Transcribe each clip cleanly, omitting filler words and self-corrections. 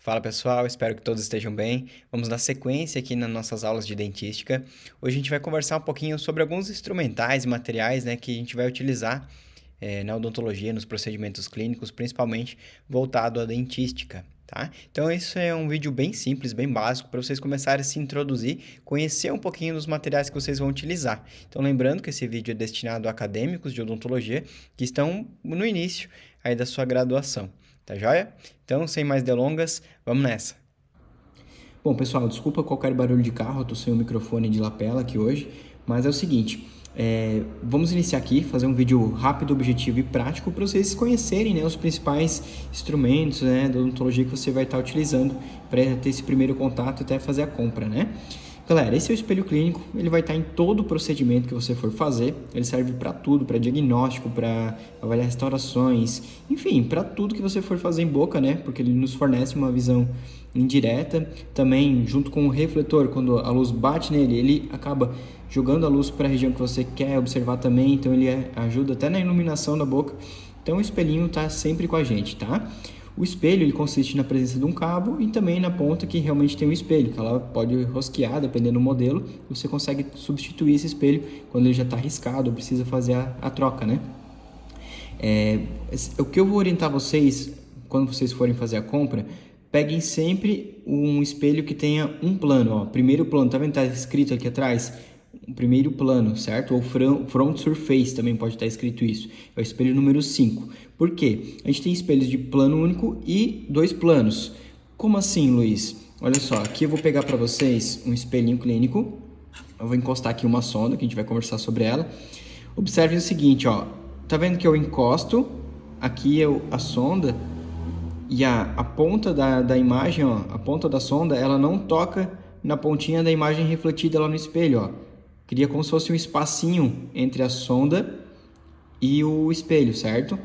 Fala pessoal, espero que todos estejam bem. Vamos dar sequência aqui nas nossas aulas de dentística. Hoje a gente vai conversar um pouquinho sobre alguns instrumentais e materiais, né, que a gente vai utilizar na odontologia, nos procedimentos clínicos, principalmente voltado à dentística, tá? Então isso é um vídeo bem simples, bem básico, para vocês começarem a se introduzir, conhecer um pouquinho dos materiais que vocês vão utilizar. Então lembrando que esse vídeo é destinado a acadêmicos de odontologia que estão no início aí da sua graduação. Tá joia? Então, sem mais delongas, vamos nessa. Bom, pessoal, desculpa qualquer barulho de carro, eu tô sem o microfone de lapela aqui hoje, mas é o seguinte, vamos iniciar aqui, fazer um vídeo rápido, objetivo e prático para vocês conhecerem, né, os principais instrumentos, né, da odontologia que você vai estar utilizando para ter esse primeiro contato e até fazer a compra, né? Galera, esse é o espelho clínico, ele vai estar em todo o procedimento que você for fazer, ele serve para tudo, para diagnóstico, para avaliar restaurações, enfim, para tudo que você for fazer em boca, né? Porque ele nos fornece uma visão indireta, também junto com o refletor, quando a luz bate nele, ele acaba jogando a luz para a região que você quer observar também, então ele ajuda até na iluminação da boca, então o espelhinho está sempre com a gente, tá? O espelho ele consiste na presença de um cabo e também na ponta que realmente tem um espelho, que ela pode rosquear, dependendo do modelo, você consegue substituir esse espelho quando ele já está riscado ou precisa fazer a troca, né? O que eu vou orientar vocês, quando vocês forem fazer a compra, peguem sempre um espelho que tenha um plano, ó, primeiro plano, tá vendo? Tá escrito aqui atrás, o primeiro plano, certo? Ou front surface também pode estar escrito isso. É o espelho número 5. Por quê? A gente tem espelhos de plano único e dois planos. Como assim, Luiz? Olha só, aqui eu vou pegar para vocês um espelhinho clínico. Eu vou encostar aqui uma sonda, que a gente vai conversar sobre ela. Observe o seguinte, ó. Tá vendo que eu encosto aqui a sonda e a ponta da imagem, ó, a ponta da sonda, ela não toca na pontinha da imagem refletida lá no espelho, ó. Cria como se fosse um espacinho entre a sonda e o espelho, certo?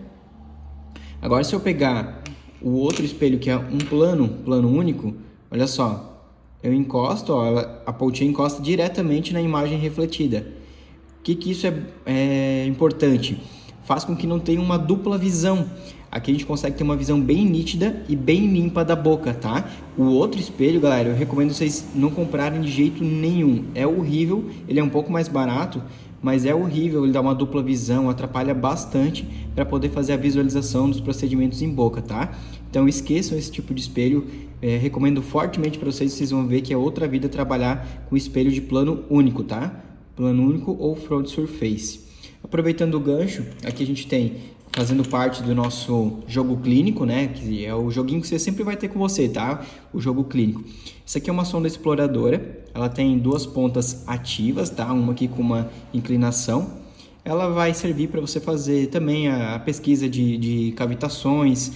Agora, se eu pegar o outro espelho, que é um plano único, olha só, eu encosto, ó, a pontinha encosta diretamente na imagem refletida. O que isso é importante? Faz com que não tenha uma dupla visão. Aqui a gente consegue ter uma visão bem nítida e bem limpa da boca, tá? O outro espelho, galera, eu recomendo vocês não comprarem de jeito nenhum. É horrível, ele é um pouco mais barato, mas é horrível, ele dá uma dupla visão, atrapalha bastante para poder fazer a visualização dos procedimentos em boca, tá? Então esqueçam esse tipo de espelho, recomendo fortemente para vocês vão ver que é outra vida trabalhar com espelho de plano único, tá? Plano único ou front surface. Aproveitando o gancho, aqui a gente tem, fazendo parte do nosso jogo clínico, né? Que é o joguinho que você sempre vai ter com você, tá? O jogo clínico. Isso aqui é uma sonda exploradora. Ela tem duas pontas ativas, tá? Uma aqui com uma inclinação. Ela vai servir para você fazer também a pesquisa de cavitações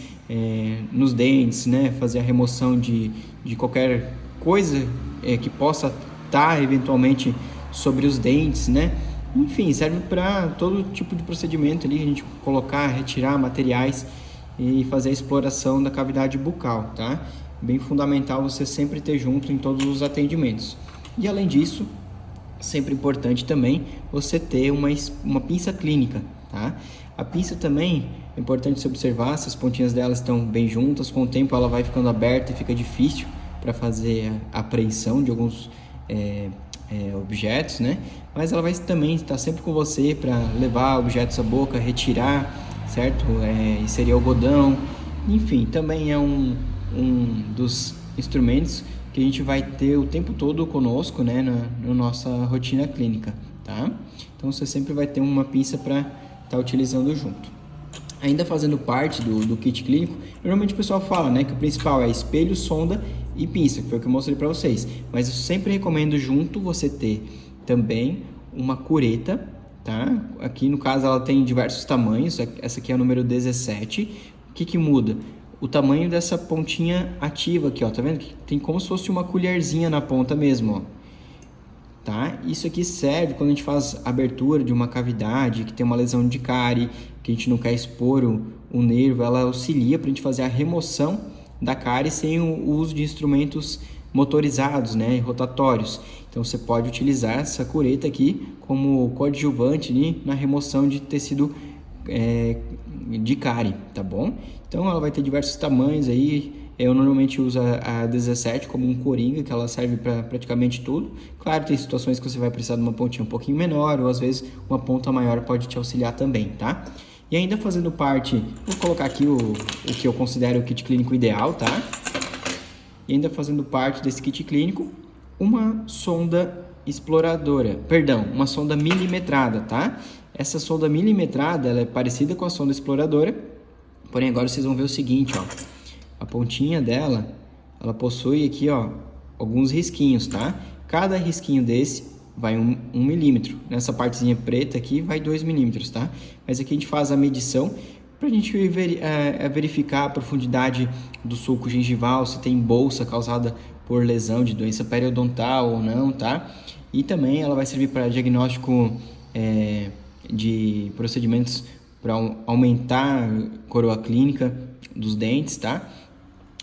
nos dentes, né? Fazer a remoção de qualquer coisa que possa estar eventualmente sobre os dentes, né? Enfim, serve para todo tipo de procedimento ali, a gente colocar, retirar materiais e fazer a exploração da cavidade bucal, tá? Bem fundamental você sempre ter junto em todos os atendimentos. E além disso, sempre importante também você ter uma pinça clínica, tá? A pinça também é importante se observar se as pontinhas dela estão bem juntas, com o tempo ela vai ficando aberta e fica difícil para fazer a apreensão de alguns objetos, né? Mas ela vai também estar sempre com você para levar objetos à boca, retirar, certo? Inserir algodão, enfim, também é um dos instrumentos que a gente vai ter o tempo todo conosco, né? Na nossa rotina clínica, tá? Então você sempre vai ter uma pinça para estar utilizando junto. Ainda fazendo parte do kit clínico, normalmente o pessoal fala, né, que o principal é espelho, sonda e pinça, que foi o que eu mostrei para vocês. Mas eu sempre recomendo junto você ter também uma cureta, tá? Aqui no caso ela tem diversos tamanhos, essa aqui é a número 17. O que muda? O tamanho dessa pontinha ativa aqui, ó, tá vendo? Que tem como se fosse uma colherzinha na ponta mesmo, ó. Tá? Isso aqui serve quando a gente faz abertura de uma cavidade, que tem uma lesão de cárie, que a gente não quer expor o nervo, ela auxilia para a gente fazer a remoção da cárie sem o uso de instrumentos motorizados, né, rotatórios. Então você pode utilizar essa cureta aqui como coadjuvante ali na remoção de tecido de cárie, tá bom? Então ela vai ter diversos tamanhos aí, Eu normalmente uso a 17 como um coringa, que ela serve para praticamente tudo. Claro, tem situações que você vai precisar de uma pontinha um pouquinho menor, ou às vezes uma ponta maior pode te auxiliar também, tá? E ainda fazendo parte, vou colocar aqui o que eu considero o kit clínico ideal, tá? E ainda fazendo parte desse kit clínico, uma sonda exploradora, perdão, uma sonda milimetrada, tá? Essa sonda milimetrada, ela é parecida com a sonda exploradora, porém agora vocês vão ver o seguinte, ó. A pontinha dela, ela possui aqui, ó, alguns risquinhos, tá? Cada risquinho desse vai 1 milímetro. Nessa partezinha preta aqui vai 2 milímetros, tá? Mas aqui a gente faz a medição para a gente verificar a profundidade do sulco gengival, se tem bolsa causada por lesão de doença periodontal ou não, tá? E também ela vai servir para diagnóstico de procedimentos para aumentar a coroa clínica dos dentes, tá?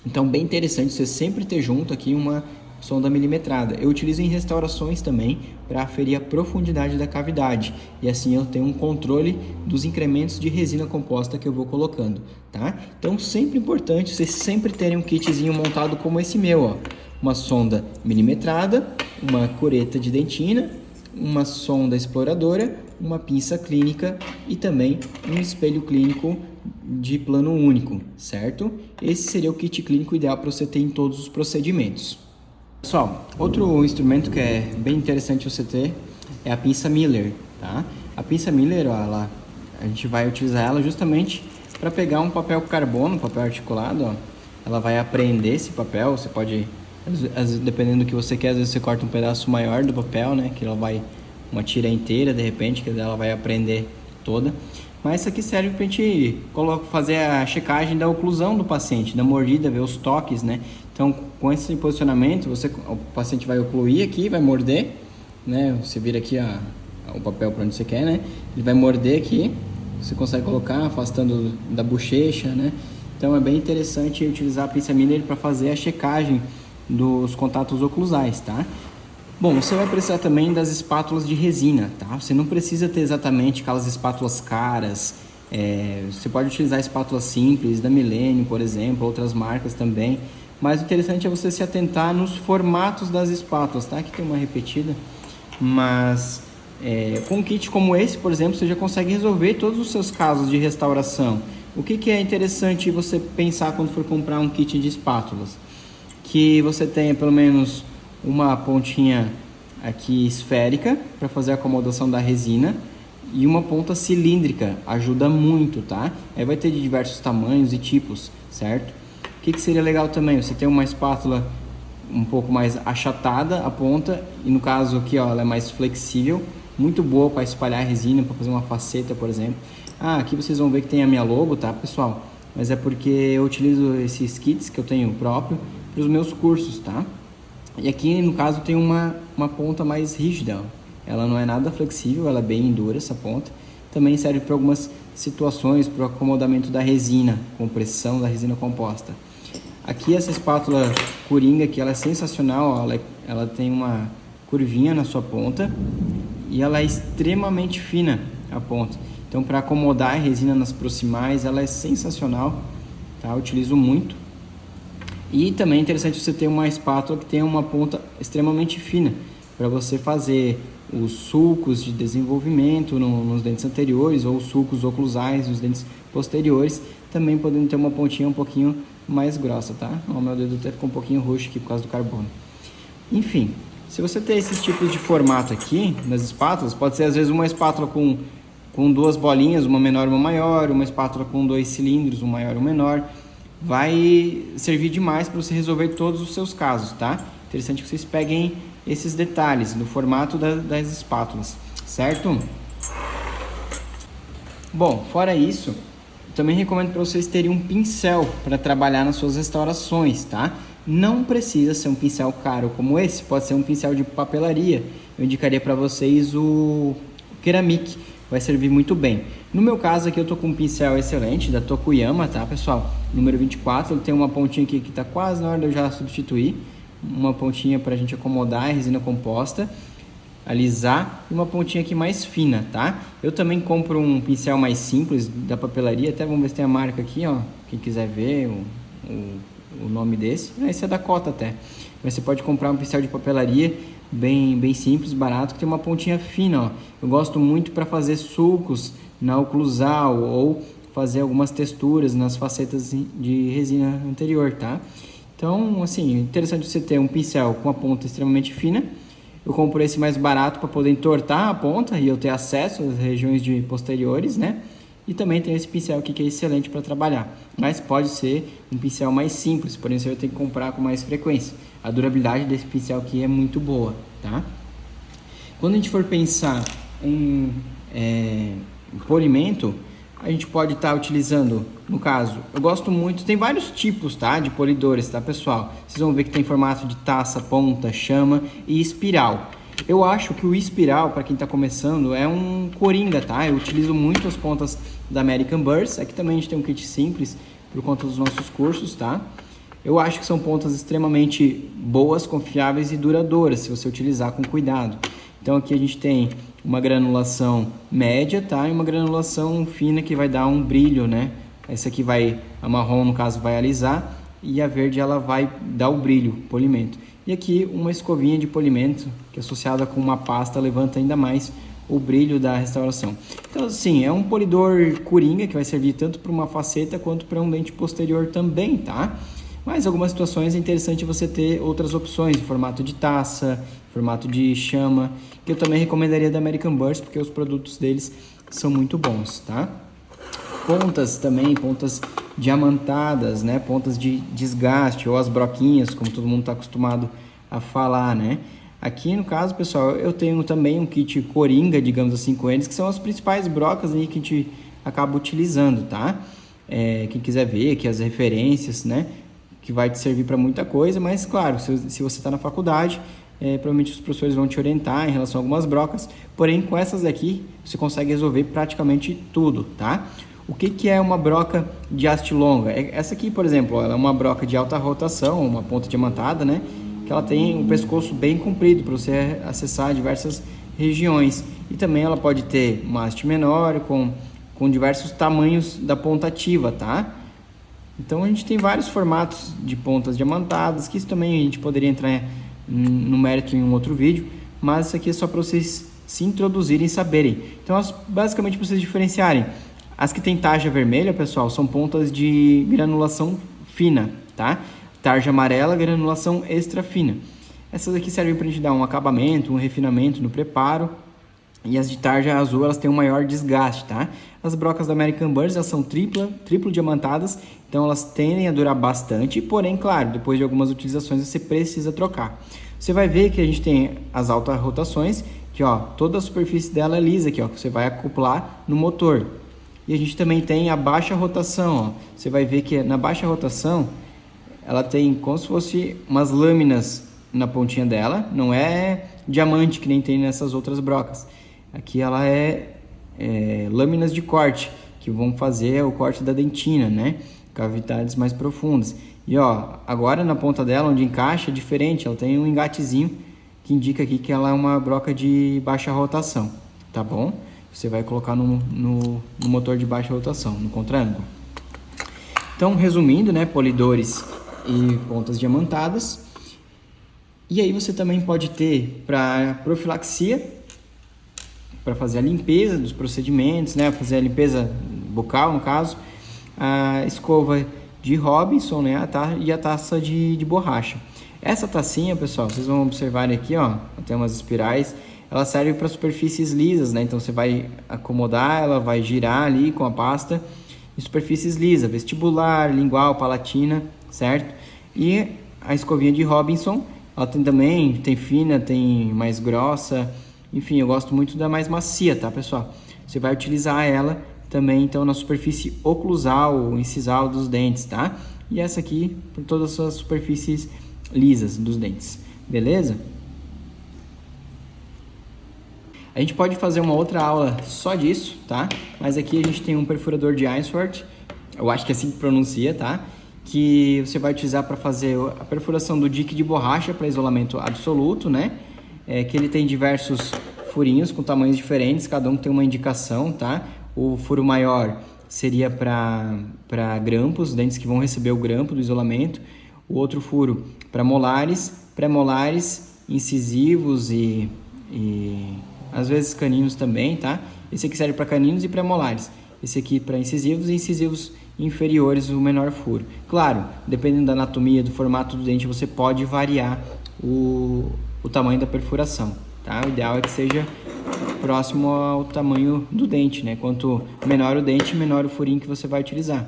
Então, bem interessante você sempre ter junto aqui uma sonda milimetrada. Eu utilizo em restaurações também para aferir a profundidade da cavidade e assim eu tenho um controle dos incrementos de resina composta que eu vou colocando, tá? Então, sempre importante vocês sempre terem um kitzinho montado como esse meu, ó. Uma sonda milimetrada, uma cureta de dentina, uma sonda exploradora, uma pinça clínica e também um espelho clínico de plano único, certo? Esse seria o kit clínico ideal para você ter em todos os procedimentos. Pessoal, outro instrumento que é bem interessante você ter é a pinça Miller, tá? A pinça Miller, ó, a gente vai utilizar ela justamente para pegar um papel carbono, um papel articulado, ó. Ela vai apreender esse papel, você pode, dependendo do que você quer, às vezes você corta um pedaço maior do papel, né? Que ela vai, uma tira inteira, de repente, que ela vai aprender toda. Mas isso aqui serve para a gente fazer a checagem da oclusão do paciente, da mordida, ver os toques, né? Então, com esse posicionamento, o paciente vai ocluir aqui, vai morder, né? Você vira aqui o papel para onde você quer, né? Ele vai morder aqui, você consegue colocar afastando da bochecha, né? Então, é bem interessante utilizar a pinça Miller para fazer a checagem dos contatos oclusais, tá? Bom, você vai precisar também das espátulas de resina, tá? Você não precisa ter exatamente aquelas espátulas caras. Você pode utilizar espátulas simples, da Millennium, por exemplo, outras marcas também. Mas o interessante é você se atentar nos formatos das espátulas, tá? Aqui tem uma repetida, mas com um kit como esse, por exemplo, você já consegue resolver todos os seus casos de restauração. O que é interessante você pensar quando for comprar um kit de espátulas? Que você tenha pelo menos uma pontinha aqui esférica para fazer a acomodação da resina e uma ponta cilíndrica, ajuda muito, tá? Aí vai ter de diversos tamanhos e tipos, certo? O que seria legal também? Você tem uma espátula um pouco mais achatada a ponta e no caso aqui, ó, ela é mais flexível, muito boa para espalhar resina, para fazer uma faceta, por exemplo. Aqui vocês vão ver que tem a minha logo, tá, pessoal? Mas é porque eu utilizo esses kits que eu tenho próprio para os meus cursos, tá? E aqui, no caso, tem uma ponta mais rígida, ó. Ela não é nada flexível, ela é bem dura essa ponta. Também serve para algumas situações, para o acomodamento da resina, compressão da resina composta. Aqui essa espátula Coringa, que ela é sensacional, ó, ela tem uma curvinha na sua ponta e ela é extremamente fina, a ponta. Então, para acomodar a resina nas proximais, ela é sensacional, tá? Eu utilizo muito. E também é interessante você ter uma espátula que tenha uma ponta extremamente fina para você fazer os sulcos de desenvolvimento nos dentes anteriores ou os sulcos oclusais nos dentes posteriores, também podendo ter uma pontinha um pouquinho mais grossa, tá? O meu dedo até ficou um pouquinho roxo aqui por causa do carbono. Enfim, se você ter esses tipos de formato aqui nas espátulas, pode ser às vezes uma espátula com duas bolinhas, uma menor e uma maior, uma espátula com 2 cilindros, um maior e um menor. Vai servir demais para você resolver todos os seus casos, tá? Interessante que vocês peguem esses detalhes no formato das espátulas, certo? Bom, fora isso, também recomendo para vocês terem um pincel para trabalhar nas suas restaurações, tá? Não precisa ser um pincel caro como esse, pode ser um pincel de papelaria. Eu indicaria para vocês o Ceramic, vai servir muito bem. No meu caso aqui eu tô com um pincel excelente da Tokuyama, tá, pessoal? Número 24, ele tem uma pontinha aqui que tá quase na hora de eu já substituir. Uma pontinha pra gente acomodar a resina composta, alisar, e uma pontinha aqui mais fina, tá? Eu também compro um pincel mais simples da papelaria, até vamos ver se tem a marca aqui, ó. Quem quiser ver o nome desse. Esse é da Cota até. Mas você pode comprar um pincel de papelaria bem simples, barato, que tem uma pontinha fina, ó. Eu gosto muito para fazer sulcos na oclusal ou fazer algumas texturas nas facetas de resina anterior, tá? Então, assim, é interessante você ter um pincel com a ponta extremamente fina. Eu compro esse mais barato para poder entortar a ponta e eu ter acesso às regiões de posteriores, né? E também tem esse pincel aqui que é excelente para trabalhar, mas pode ser um pincel mais simples, porém você vai ter que comprar com mais frequência. A durabilidade desse pincel aqui é muito boa, tá? Quando a gente for pensar em polimento, a gente pode estar utilizando, no caso, eu gosto muito, tem vários tipos, tá, de polidores, tá, pessoal? Vocês vão ver que tem formato de taça, ponta, chama e espiral. Eu acho que o espiral, para quem está começando, é um coringa, tá? Eu utilizo muito as pontas da American Burst. Aqui também a gente tem um kit simples por conta dos nossos cursos, tá? Eu acho que são pontas extremamente boas, confiáveis e duradouras, se você utilizar com cuidado. Então aqui a gente tem uma granulação média, tá? E uma granulação fina que vai dar um brilho, né? Essa aqui a marrom no caso vai alisar e a verde ela vai dar o brilho, polimento. E aqui uma escovinha de polimento que associada com uma pasta levanta ainda mais o brilho da restauração. Então assim, é um polidor coringa que vai servir tanto para uma faceta quanto para um dente posterior também, tá? Mas em algumas situações é interessante você ter outras opções em formato de taça, formato de chama, que eu também recomendaria da American Burst, porque os produtos deles são muito bons, tá? Pontas também, pontas diamantadas, né? Pontas de desgaste ou as broquinhas, como todo mundo está acostumado a falar, né? Aqui no caso, pessoal, eu tenho também um kit coringa, digamos assim, com eles, que são as principais brocas aí que a gente acaba utilizando, tá? Quem quiser ver aqui as referências, né? Que vai te servir para muita coisa, mas claro, se você está na faculdade, provavelmente os professores vão te orientar em relação a algumas brocas, porém com essas daqui você consegue resolver praticamente tudo, tá? O que é uma broca de haste longa? Essa aqui, por exemplo, ela é uma broca de alta rotação, uma ponta diamantada, né? Que ela tem um pescoço bem comprido para você acessar diversas regiões. E também ela pode ter uma haste menor com diversos tamanhos da ponta ativa, tá? Então a gente tem vários formatos de pontas diamantadas, que isso também a gente poderia entrar no mérito em um outro vídeo, mas isso aqui é só para vocês se introduzirem e saberem. Então basicamente para vocês diferenciarem, as que tem tarja vermelha, pessoal, são pontas de granulação fina, tá? Tarja amarela, granulação extra fina. Essas aqui servem para a gente dar um acabamento, um refinamento no preparo. E as de tarja azul, elas têm um maior desgaste, tá? As brocas da American Burst, elas são triplo diamantadas, então elas tendem a durar bastante, porém, claro, depois de algumas utilizações você precisa trocar. Você vai ver que a gente tem as altas rotações, que ó, toda a superfície dela é lisa aqui, ó, que você vai acoplar no motor. E a gente também tem a baixa rotação, ó. Você vai ver que na baixa rotação, ela tem como se fosse umas lâminas na pontinha dela, não é diamante que nem tem nessas outras brocas. Aqui ela é lâminas de corte, que vão fazer o corte da dentina, né? Cavidades mais profundas. E ó, agora na ponta dela, onde encaixa, é diferente. Ela tem um engatezinho que indica aqui que ela é uma broca de baixa rotação, tá bom? Você vai colocar no motor de baixa rotação, no contra-ângulo. Então, resumindo, né? Polidores e pontas diamantadas. E aí você também pode ter para profilaxia, para fazer a limpeza dos procedimentos, né? Fazer a limpeza bucal, no caso, a escova de Robinson, né? E a taça de borracha. Essa tacinha, pessoal, vocês vão observar aqui, ó, tem umas espirais, ela serve para superfícies lisas, né? Então você vai acomodar, ela vai girar ali com a pasta em superfícies lisas, vestibular, lingual, palatina, certo? E a escovinha de Robinson, ela tem fina, tem mais grossa. Enfim, eu gosto muito da mais macia, tá, pessoal? Você vai utilizar ela também, então, na superfície oclusal ou incisal dos dentes, tá? E essa aqui, por todas as suas superfícies lisas dos dentes, beleza? A gente pode fazer uma outra aula só disso, tá? Mas aqui a gente tem um perfurador de Ainsworth, eu acho que é assim que pronuncia, tá? Que você vai utilizar para fazer a perfuração do dique de borracha para isolamento absoluto, né? Que ele tem diversos furinhos com tamanhos diferentes, cada um tem uma indicação, tá? O furo maior seria para grampos, dentes que vão receber o grampo do isolamento. o outro furo para molares, pré-molares, incisivos e às vezes caninos também, tá? Esse aqui serve para caninos e pré-molares. Esse aqui para incisivos e incisivos inferiores, o menor furo. Claro, dependendo da anatomia, do formato do dente, você pode variar o tamanho da perfuração, tá? O ideal é que seja próximo ao tamanho do dente, né? Quanto menor o dente, menor o furinho que você vai utilizar.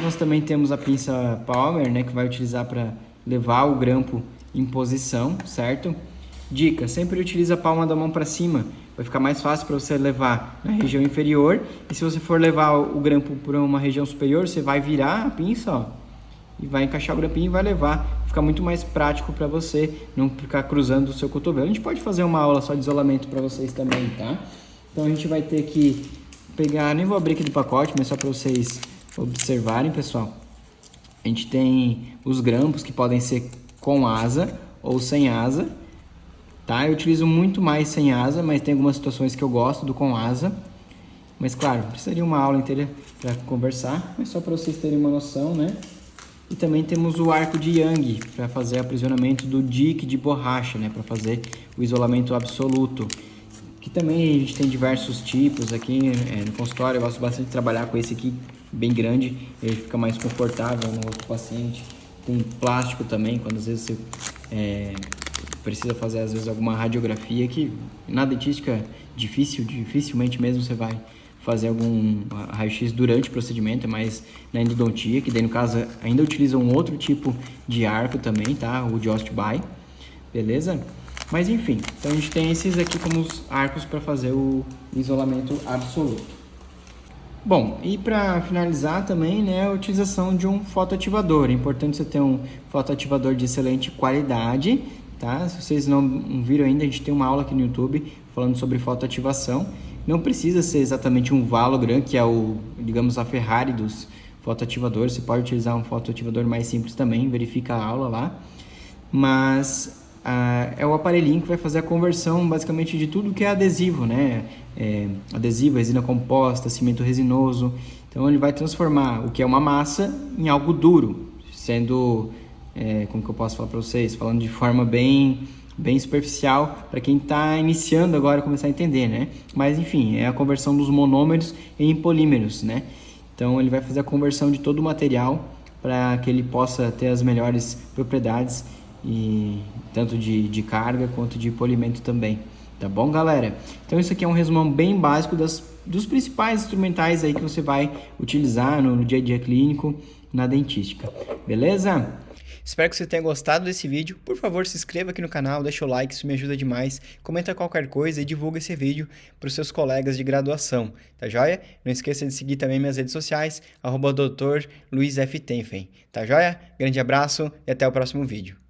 Nós também temos a pinça Palmer, né? Que vai utilizar para levar o grampo em posição, certo? Dica, sempre utilize a palma da mão para cima, vai ficar mais fácil para você levar na região inferior. E se você for levar o grampo para uma região superior, você vai virar a pinça, ó, e vai encaixar o grampinho e vai levar. Fica muito mais prático para você não ficar cruzando o seu cotovelo. A gente pode fazer uma aula só de isolamento para vocês também, tá? Então a gente vai ter que pegar, nem vou abrir aqui do pacote, mas só para vocês observarem, pessoal. A gente tem os grampos que podem ser com asa ou sem asa, tá? Eu utilizo muito mais sem asa, mas tem algumas situações que eu gosto do com asa. Mas claro, precisaria uma aula inteira para conversar, mas só para vocês terem uma noção, né? E também temos o arco de Young para fazer aprisionamento do dique de borracha, né? Para fazer o isolamento absoluto. Que também a gente tem diversos tipos aqui no consultório. Eu gosto bastante de trabalhar com esse aqui, bem grande. Ele fica mais confortável no outro paciente. Tem plástico também, quando às vezes você precisa fazer às vezes alguma radiografia, que na dentística dificilmente mesmo você vai fazer algum raio-x durante o procedimento, é mais na endodontia, que daí no caso ainda utiliza um outro tipo de arco também, tá? O de Ostby, beleza? Mas enfim, então a gente tem esses aqui como os arcos para fazer o isolamento absoluto. Bom, e para finalizar também, né, a utilização de um fotoativador. É importante você ter um fotoativador de excelente qualidade, tá? Se vocês não viram ainda, a gente tem uma aula aqui no YouTube falando sobre fotoativação. Não precisa ser exatamente um Valogram, que é digamos, a Ferrari dos fotoativadores. Você pode utilizar um fotoativador mais simples também, verifica a aula lá. Mas é o aparelhinho que vai fazer a conversão basicamente de tudo que é adesivo, né? Adesivo, resina composta, cimento resinoso. Então ele vai transformar o que é uma massa em algo duro, sendo, como que eu posso falar para vocês? Falando de forma bem superficial para quem está iniciando agora a começar a entender, né? Mas enfim, é a conversão dos monômeros em polímeros, né? Então ele vai fazer a conversão de todo o material para que ele possa ter as melhores propriedades, e tanto de carga quanto de polimento também. Tá bom, galera? Então isso aqui é um resumão bem básico dos principais instrumentais aí que você vai utilizar no dia a dia clínico na dentística. Beleza? Espero que você tenha gostado desse vídeo. Por favor, se inscreva aqui no canal, deixa o like, isso me ajuda demais. Comenta qualquer coisa e divulga esse vídeo para os seus colegas de graduação, tá joia? Não esqueça de seguir também minhas redes sociais, @Dr. Luiz F. Tenfen, tá joia? Grande abraço e até o próximo vídeo.